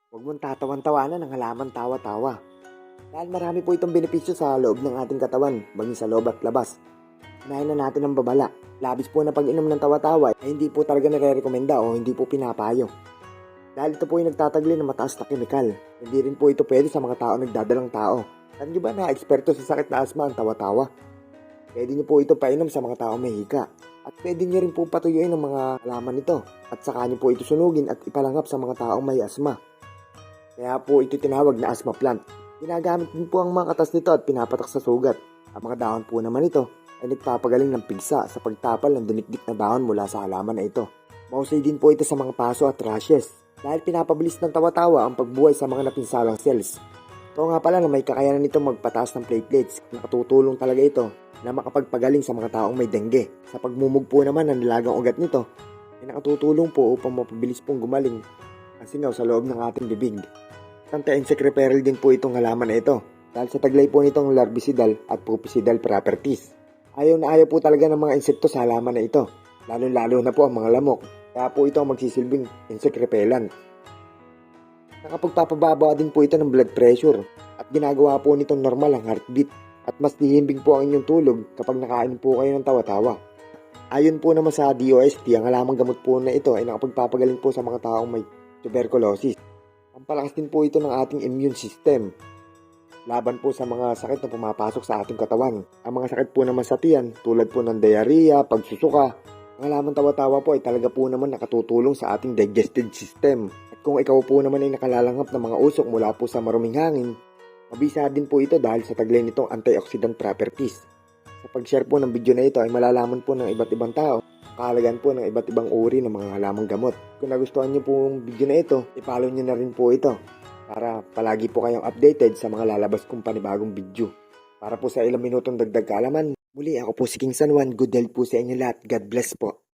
Huwag mong tatawan-tawanan ng halaman tawa-tawa. Dahil marami po itong benepisyo sa loob ng ating katawan, maging sa loob at labas. Unahin na natin ang babala. Labis po na pag-inom ng tawa-tawa ay hindi po talaga nare-rekomenda o hindi po pinapayo. Dahil ito po ay nagtatagli ng mataas na kemikal. Hindi rin po ito pwede sa mga tao nagdadalang tao. Alam niyo ba na eksperto sa sakit na asma ang tawa-tawa? Pwede niyo po ito painom sa mga taong may hika. At pwede niyo rin po patuyuin ang mga halaman nito. At saka niyo po ito sunugin at ipalangap sa mga taong may asma. Kaya po ito tinawag na asthma plant. Ginagamit din po ang mga katas nito at pinapatak sa sugat. Ang mga dahon po naman ito ay nagpapagaling ng pigsa sa pagtapal ng dinikdik na dahon mula sa halaman na ito. Mahusay din po ito sa mga paso at rashes dahil pinapabilis ng tawa-tawa ang pagbuhay sa mga napinsalang cells. Ito nga pala na may kakayanan nito magpataas ng platelets. Nakatutulong talaga ito na makapagpagaling sa mga taong may dengue. Sa pagmumugpo naman ng nilagang ugat nito ay nakatutulong po upang mapabilis pong gumaling ang singaw sa loob ng ating bibig. Anti-insect repellent din po itong halaman na ito dahil sa taglay po nitong larvicidal at prupicidal properties. Ayaw na ayaw po talaga ng mga insekto sa halaman na ito, lalo-lalo na po ang mga lamok. Kaya po ito ang magsisilbing insect repellent. Nakapagpapababa din po ito ng blood pressure at ginagawa po nitong normal ang heartbeat at mas dihimbing po ang inyong tulog kapag nakain po kayo ng tawa-tawa. Ayon po naman sa DOST, ang halamang gamot po na ito ay nakapagpapagaling po sa mga taong may tuberculosis. Pampalakas din po ito ng ating immune system. Laban po sa mga sakit na pumapasok sa ating katawan. Ang mga sakit po naman sa tiyan, tulad po ng diarrhea, pagsusuka. Ang halaman tawa-tawa po ay talaga po naman nakatutulong sa ating digestive system. At kung ikaw po naman ay nakalalanghap ng mga usok mula po sa maruming hangin, mabisa din po ito dahil sa taglay nitong antioxidant properties. Sa pag-share po ng video na ito ay malalaman po ng iba't ibang tao kahalagan po ng iba't ibang uri ng mga halamang gamot. Kung nagustuhan niyo po yung video na ito, i-follow niyo na rin po ito para palagi po kayong updated sa mga lalabas kong panibagong video. Para po sa ilang minutong dagdag kaalaman, muli ako po si King San Juan. Good health po sa inyo lahat. God bless po.